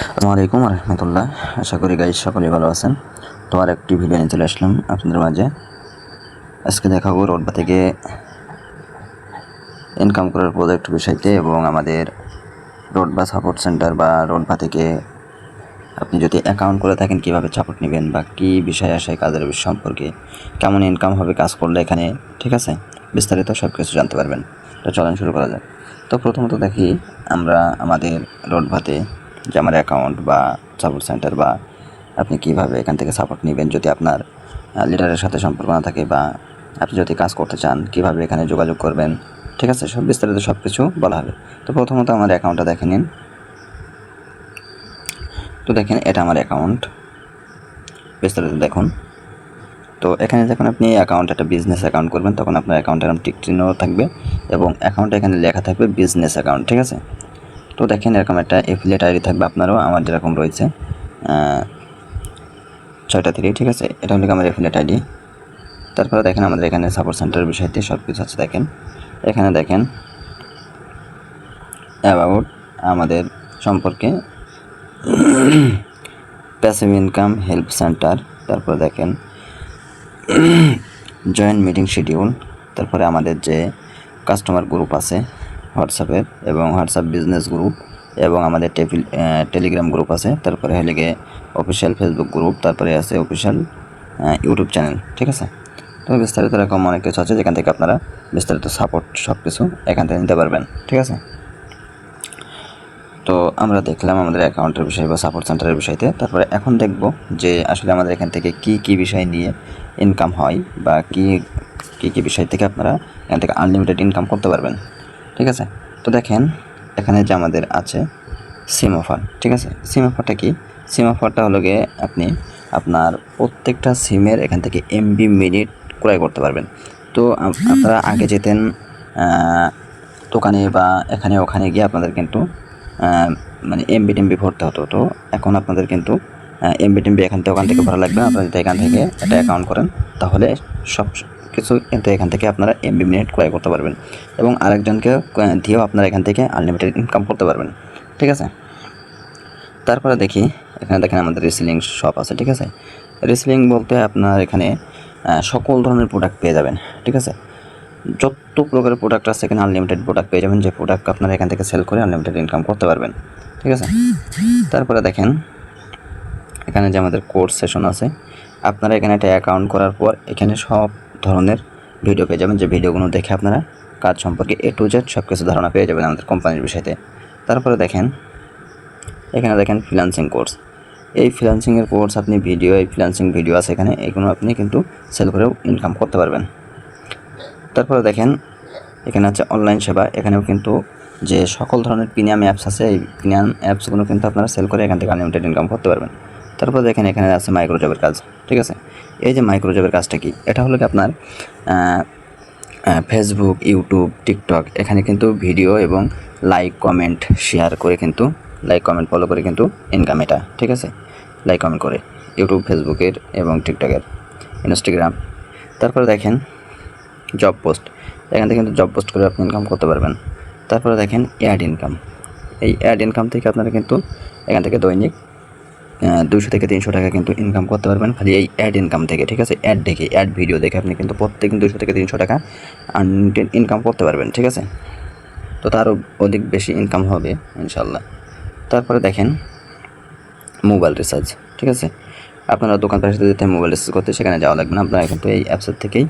আসসালামু আলাইকুম রহমতুল্লাহ। আশা করি গাইজ সকলেই ভালো আছেন। তো আর একটি ভিডিও নিয়ে চলে আসলাম আপনাদের মাঝে। আজকে দেখাবো রোডবা থেকে ইনকাম করার প্রজেক্ট বিষয়তে এবং আমাদের রোডবা সাপোর্ট সেন্টার বা রোডবা থেকে আপনি যদি অ্যাকাউন্ট করে থাকেন কীভাবে সাপোর্ট নেবেন বা কী বিষয় আসে কাজের সম্পর্কে, কেমন ইনকাম হবে কাজ করলে এখানে, ঠিক আছে, বিস্তারিত সব কিছু জানতে পারবেন। তো চলেন শুরু করা যাক। তো প্রথমত দেখি আমরা আমাদের রোডবাতে যে আমার অ্যাকাউন্ট বা সাপোর্ট সেন্টার বা আপনি কীভাবে এখান থেকে সাপোর্ট নেবেন যদি আপনার লিডারের সাথে সম্পর্ক না থাকে বা আপনি যদি কাজ করতে চান কীভাবে এখানে যোগাযোগ করবেন, ঠিক আছে, সব বিস্তারিত সব কিছু বলা হবে। তো প্রথমত আমার অ্যাকাউন্টটা দেখে নিন। তো দেখেন এটা আমার অ্যাকাউন্ট, বিস্তারিত দেখুন। তো এখানে যখন আপনি অ্যাকাউন্ট একটা বিজনেস অ্যাকাউন্ট করবেন তখন আপনার অ্যাকাউন্টে এরকম টিক চিহ্ন থাকবে এবং অ্যাকাউন্টে এখানে লেখা থাকবে বিজনেস অ্যাকাউন্ট, ঠিক আছে। তো দেখেন এরকম একটা এফিলিয়েট আইডি থাকবে আপনারও, আমার যেরকম রয়েছে 6টা থেকে, ঠিক আছে। এটা হলো আমার এফিলিয়েট আইডি। তারপরে দেখেন আমাদের এখানে সাপোর্ট সেন্টারের বিষয়তে সব কিছু আছে। দেখেন এখানে দেখেন অ্যাবাউট আমাদের সম্পর্কে, প্যাসিভ ইনকাম হেল্প সেন্টার, তারপরে দেখেন জয়েন্ট মিটিং শিডিউল, তারপরে আমাদের যে কাস্টমার গ্রুপ আছে হোয়াটসঅ্যাপের এবং হোয়াটসঅ্যাপ বিজনেস গ্রুপ এবং আমাদের টেলিগ্রাম গ্রুপ আছে, তারপরে হলে গিয়ে অফিসিয়াল ফেসবুক গ্রুপ, তারপরে আছে অফিসিয়াল ইউটিউব চ্যানেল, ঠিক আছে। তো বিস্তারিত এরকম অনেক কিছু আছে যেখান থেকে আপনারা বিস্তারিত সাপোর্ট সব কিছু এখান থেকে নিতে পারবেন, ঠিক আছে। তো আমরা দেখলাম আমাদের অ্যাকাউন্টের বিষয় বা সাপোর্ট সেন্টারের বিষয়তে। তারপরে এখন দেখব যে আসলে আমাদের এখান থেকে কি বিষয় নিয়ে ইনকাম হয় বা কি বিষয় থেকে আপনারা এখান থেকে আনলিমিটেড ইনকাম করতে পারবেন, ঠিক আছে। তো দেখেন এখানে যে আমাদের আছে সিম অফার, ঠিক আছে। সিম অফারটা কি? সিম অফারটা হলো গিয়ে আপনি আপনার প্রত্যেকটা সিমের এখান থেকে এমবি মিনিট ক্রয় করতে পারবেন। তো আপনারা আগে যেতেন দোকানে বা এখানে ওখানে গিয়ে আপনাদের কিন্তু মানে এমবি টেমবি ভরতে হতো। তো এখন আপনাদের কিন্তু এমবি টেমবি ওখান থেকে ভরা লাগবে না। আপনারা যদি এখান থেকে একটা অ্যাকাউন্ট করেন তাহলে সব কিছু কিন্তু এখান থেকে আপনারা এমবি মিনিট ক্রয় করতে পারবেন এবং আরেকজনকে দিয়েও আপনারা এখান থেকে আনলিমিটেড ইনকাম করতে পারবেন, ঠিক আছে। তারপরে দেখি এখানে দেখেন আমাদের রিসেলিং শপ আছে, ঠিক আছে। রিসেলিং বলতে আপনার এখানে সকল ধরনের প্রোডাক্ট পেয়ে যাবেন, ঠিক আছে। যত প্রকারের প্রোডাক্ট আছে এখানে আনলিমিটেড প্রোডাক্ট পেয়ে যাবেন, যে প্রোডাক্ট আপনারা এখান থেকে সেল করে আনলিমিটেড ইনকাম করতে পারবেন, ঠিক আছে। তারপরে দেখেন এখানে যে আমাদের কোর্স সেশন আছে, আপনারা এখানে একটা অ্যাকাউন্ট করার পর এখানে সব ধরনের ভিডিও পেয়ে যাবেন, যে ভিডিওগুলো দেখে আপনারা কাজ সম্পর্কে A to Z সব কিছু ধারণা পেয়ে যাবেন আমাদের কোম্পানির বিষয়তে। তারপরে দেখেন এখানে দেখেন ফ্রিল্যান্সিং কোর্স, এই ফ্রিল্যান্সিংয়ের কোর্স আপনি এই ফ্রিল্যান্সিং ভিডিও আছে এখানে, এগুলো আপনি কিন্তু সেল করেও ইনকাম করতে পারবেন। তারপরে দেখেন এখানে আছে অনলাইন সেবা, এখানেও কিন্তু যে সকল ধরনের প্রিমিয়াম অ্যাপস আছে এই প্রিমিয়াম অ্যাপসগুলো কিন্তু আপনারা সেল করে এখান থেকে আনলিমিটেড ইনকাম করতে পারবেন। তারপর দেখেন এখানে আছে মাইক্রোজবের কাজ, ঠিক আছে। এই যে মাইক্রোজবের কাজটা কি? এটা হলো কি আপনার ফেসবুক, ইউটিউব, টিকটক এখানে কিন্তু ভিডিও এবং লাইক কমেন্ট শেয়ার করে কিন্তু লাইক কমেন্ট ফলো করে কিন্তু ইনকাম এটা, ঠিক আছে। লাইক কমেন্ট করে ইউটিউব, ফেসবুকের এবং টিকটকের, ইনস্টাগ্রাম। তারপরে দেখেন জব পোস্ট, এখান থেকে কিন্তু জব পোস্ট করে আপনি ইনকাম করতে পারবেন। তারপরে দেখেন অ্যাড ইনকাম, এই অ্যাড ইনকাম থেকে আপনারা কিন্তু এখান থেকে দৈনিক 200 থেকে 300 টাকা কিন্তু ইনকাম করতে পারবেন খালি এই অ্যাড ইনকাম থেকে, ঠিক আছে। অ্যাড দেখে, অ্যাড ভিডিও দেখে আপনি কিন্তু প্রত্যেক 200 থেকে 300 টাকা ইনকাম করতে পারবেন, ঠিক আছে। তো তারও অধিক বেশি ইনকাম হবে ইনশাল্লাহ। তারপরে দেখেন মোবাইল রিচার্জ, ঠিক আছে। আপনারা দোকান পাশে যেতে মোবাইল রিচার্জ করতে সেখানে যাওয়া লাগবে না, আপনারা কিন্তু এই অ্যাপসের থেকেই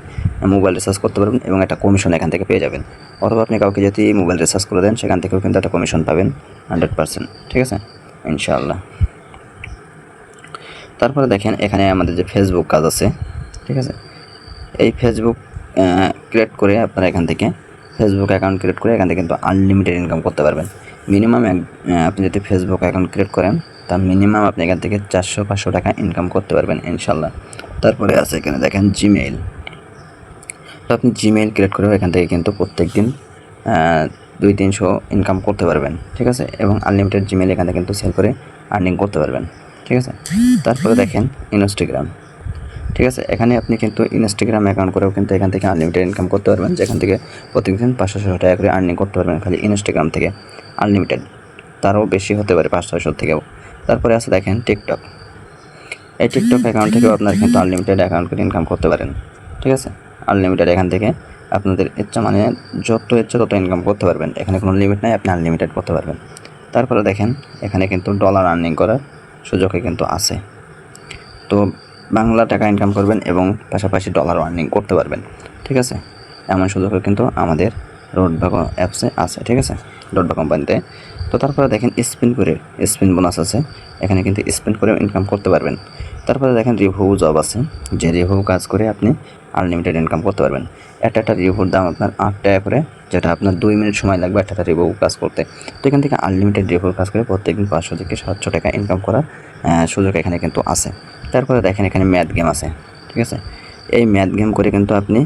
মোবাইল রিচার্জ করতে পারবেন এবং একটা কমিশন এখান থেকে পেয়ে যাবেন। অথবা আপনি কাউকে যদি মোবাইল রিচার্জ করে দেন সেখান থেকেও কিন্তু একটা কমিশন পাবেন 100%, ঠিক আছে, ইনশাআল্লাহ। তারপরে দেখেন এখানে আমাদের যে ফেসবুক কাজ আছে, ঠিক আছে। এই ফেসবুক ক্রিয়েট করে আপনারা এখান থেকে ফেসবুক অ্যাকাউন্ট ক্রিয়েট করে এখান থেকে কিন্তু আনলিমিটেড ইনকাম করতে পারবেন। মিনিমাম আপনি যদি ফেসবুক অ্যাকাউন্ট ক্রিয়েট করেন তা মিনিমাম আপনি এখান থেকে 400-500 টাকা ইনকাম করতে পারবেন ইনশাল্লাহ। তারপরে আছে এখানে দেখেন জিমেইল, তো আপনি জিমেইল ক্রিয়েট করেও এখান থেকে কিন্তু প্রত্যেক দিন 200-300 ইনকাম করতে পারবেন, ঠিক আছে। এবং আনলিমিটেড জিমেইল এখান থেকে কিন্তু সেল করে আর্নিং করতে পারবেন, ঠিক আছে। তারপরে দেখেন ইনস্টাগ্রাম, ঠিক আছে। এখানে আপনি কিন্তু ইনস্টাগ্রাম অ্যাকাউন্ট করেও কিন্তু এখান থেকে আনলিমিটেড ইনকাম করতে পারবেন, যেখান থেকে প্রত্যেকদিন 500-600 টাকা করে আর্নিং করতে পারবেন খালি ইনস্টাগ্রাম থেকে আনলিমিটেড, তারও বেশি হতে পারে, 500-600 থেকেও। তারপরে আছে দেখেন টিকটক। এই টিকটক অ্যাকাউন্ট থেকেও আপনারা কিন্তু আনলিমিটেড অ্যাকাউন্ট করে ইনকাম করতে পারেন, ঠিক আছে। আনলিমিটেড এখান থেকে আপনাদের ইচ্ছা মানে যত ইচ্ছা তত ইনকাম করতে পারবেন, এখানে কোনো লিমিট নাই, আপনি আনলিমিটেড করতে পারবেন। তারপরে দেখেন এখানে কিন্তু ডলার আর্নিং করার সুযোগই কিন্তু আছে। তো বাংলা টাকা ইনকাম করবেন এবং পাশাপাশি ডলারও আর্নিং করতে পারবেন, ঠিক আছে। এমন সুযোগও কিন্তু আমাদের রোডভাগো অ্যাপসে আছে, ঠিক আছে, রোডভাগো কোম্পানিতে। তো তারপরে দেখেন স্পিন বোনাস আছে, এখানে কিন্তু স্পিন করে ইনকাম করতে পারবেন। তারপরে দেখেন রিভিউ জব আছে, যে রিভিউ কাজ করে আপনি আনলিমিটেড ইনকাম করতে পারবেন। একটা রিভিউর দাম আপনার 8 টাকা করে, যেটা আপনার 2 মিনিট সময় লাগবে একটা রিভিউ কাজ করতে। তো এখান থেকে আনলিমিটেড রিভিউ কাজ করে প্রত্যেকদিন 500 থেকে 700 টাকা ইনকাম করার সুযোগ এখানে কিন্তু আছে। তারপরে দেখেন এখানে ম্যাথ গেম আছে, ঠিক আছে। এই ম্যাথ গেম করে কিন্তু আপনি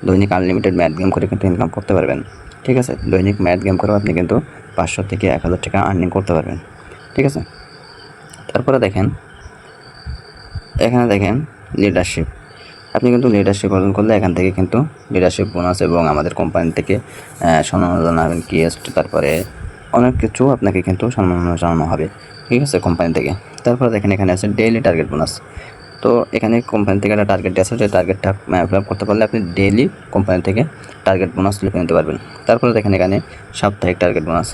দৈনিক আনলিমিটেড ম্যাথ গেম করে কিন্তু ইনকাম করতে পারবেন, ঠিক আছে। দৈনিক ম্যাথ গেম করেও আপনি কিন্তু 500 থেকে 1000 টাকা আর্নিং করতে পারবেন, ঠিক আছে। তারপরে দেখেন এখানে দেখেন লিডারশিপ। আপনি কিন্তু লিডারশিপ অর্জন করলে এখান থেকে কিন্তু লিডারশিপ বোনাস এবং আমাদের কোম্পানি থেকে সম্মাননা জানাবেন গেস্ট, তারপরে অনেক কিছু আপনাকে কিন্তু সম্মাননা জানানো হবে, ঠিক আছে, কোম্পানি থেকে। তারপরে দেখেন এখানে আছে ডেইলি টার্গেট বোনাস। তো এখানে কোম্পানি থেকে একটা টার্গেট আছে, যে টার্গেটটা ফিল আপ করতে পারলে আপনি ডেইলি কোম্পানি থেকে টার্গেট বোনাস লিখে নিতে পারবেন। তারপরে দেখেন এখানে সাপ্তাহিক টার্গেট বোনাস।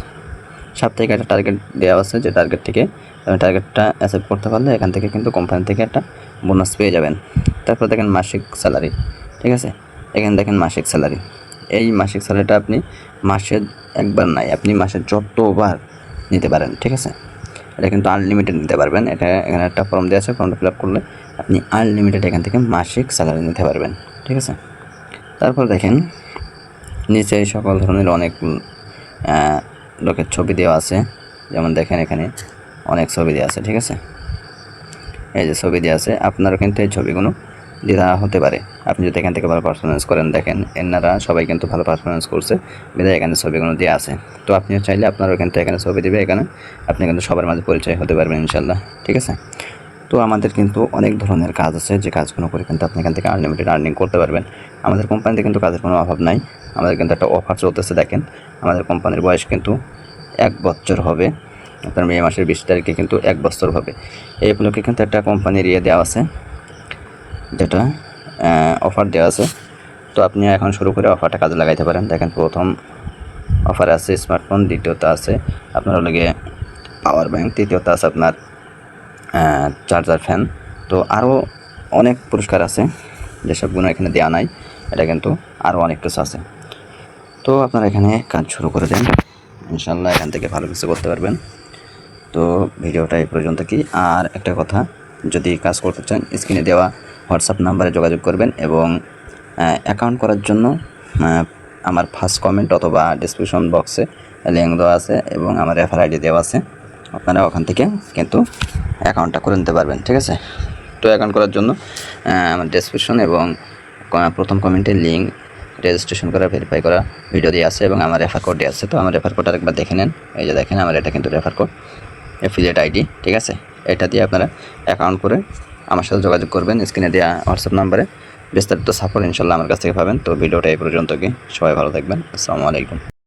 সাপ্তাহিক একটা টার্গেট দেওয়া আছে, যে টার্গেট থেকে টার্গেটটা অ্যাচিভ করতে পারলে এখান থেকে কিন্তু কোম্পানি থেকে একটা বোনাস পেয়ে যাবেন। তারপর দেখেন মাসিক স্যালারি, ঠিক আছে। এখানে দেখেন মাসিক স্যালারি। এই মাসিক স্যালারিটা আপনি মাসে একবার নাই, আপনি মাসে যতবার নিতে পারেন, ঠিক আছে। এটা কিন্তু আনলিমিটেড নিতে পারবেন। এটা এখানে একটা ফর্ম দেওয়া আছে, ফর্মটা ফিল আপ করলে আপনি আনলিমিটেড এখান থেকে মাসিক স্যালারি নিতে পারবেন, ঠিক আছে। তারপর দেখেন নিচে সকল ধরনের অনেক লোকের ছবি দেওয়া আছে, যেমন দেখেন এখানে অনেক ছবি দেওয়া আছে, ঠিক আছে। এই যে ছবি দেওয়া আছে, আপনারও কিন্তু এই ছবিগুলো দেওয়া হতে পারে আপনি যদি এখান থেকে ভালো পারফরমেন্স করেন। দেখেন এনারা সবাই কিন্তু ভালো পারফরমেন্স করছে, বিধায় এখানে ছবিগুলো দেওয়া আছে। তো আপনিও চাইলে আপনারও কিন্তু এখানে ছবি দেবে, এখানে আপনি কিন্তু সবার মাঝে পরিচয় হতে পারবেন ইনশাল্লাহ, ঠিক আছে। তো আমাদের কিন্তু অনেক ধরনের কাজ আছে, যে কাজগুলো করে কিন্তু আপনি এখান থেকে আনলিমিটেড আর্নিং করতে পারবেন। আমাদের কোম্পানিতে কিন্তু কাজের কোনো অভাব নাই। আমাদের কিন্তু একটা অফার চলতেছে, দেখেন আমাদের কোম্পানির বয়স কিন্তু 1 বছর হবে, আপনার মে মাসের 20 তারিখে কিন্তু 1 বছর হবে। এই উপলক্ষে কিন্তু একটা কোম্পানির দেওয়া আছে, যেটা অফার দেওয়া আছে। তো আপনি এখন শুরু করে অফারটা কাজে লাগাইতে পারেন। দেখেন প্রথম অফারে আছে স্মার্টফোন, দ্বিতীয়তে আছে আপনার হলে পাওয়ার ব্যাংক, তৃতীয়তে আছে আপনার চার্জার ফ্যান। তো আরও অনেক পুরস্কার আছে, যেসবগুলো এখানে দেওয়া নাই, এটা কিন্তু আরও অনেক কিছু আছে। তো আপনারা এখানে কাজ শুরু করে দেন, ইনশাল্লাহ এখান থেকে ভালো কিছু করতে পারবেন। তো ভিডিওটা এই পর্যন্ত কি। আর একটা কথা, যদি কাজ করতে চান স্ক্রিনে দেওয়া হোয়াটসঅ্যাপ নাম্বারে যোগাযোগ করবেন, এবং অ্যাকাউন্ট করার জন্য আমার ফার্স্ট কমেন্ট অথবা ডিসক্রিপশন বক্সে লিঙ্ক দেওয়া আছে এবং আমার রেফার আইডি দেওয়া আছে, আপনারা ওখান থেকে কিন্তু অ্যাকাউন্টটা করে নিতে পারবেন, ঠিক আছে। তো অ্যাকাউন্ট করার জন্য আমার ডেসক্রিপশন এবং প্রথম কমেন্টে লিঙ্ক, রেজিস্ট্রেশন করা, ভেরিফাই করা ভিডিও দিয়ে আছে এবং আমার রেফার কোড দিয়ে আছে। তো আমার রেফার কোডটা একবার দেখে নেন। এই যে দেখেন আমার এটা কিন্তু রেফার কোড, অ্যাফিলিয়েট আইডি, ঠিক আছে। এটা দিয়ে আপনারা অ্যাকাউন্ট করে আমার সাথে যোগাযোগ করবেন স্ক্রিনে দেওয়া হোয়াটসঅ্যাপ নাম্বারে। বিস্তারিত সাপোর্ট ইনশাল্লাহ আমার কাছ থেকে পাবেন। তো ভিডিওটা এই পর্যন্ত কি, সবাই ভালো থাকবেন। আসসালামু আলাইকুম।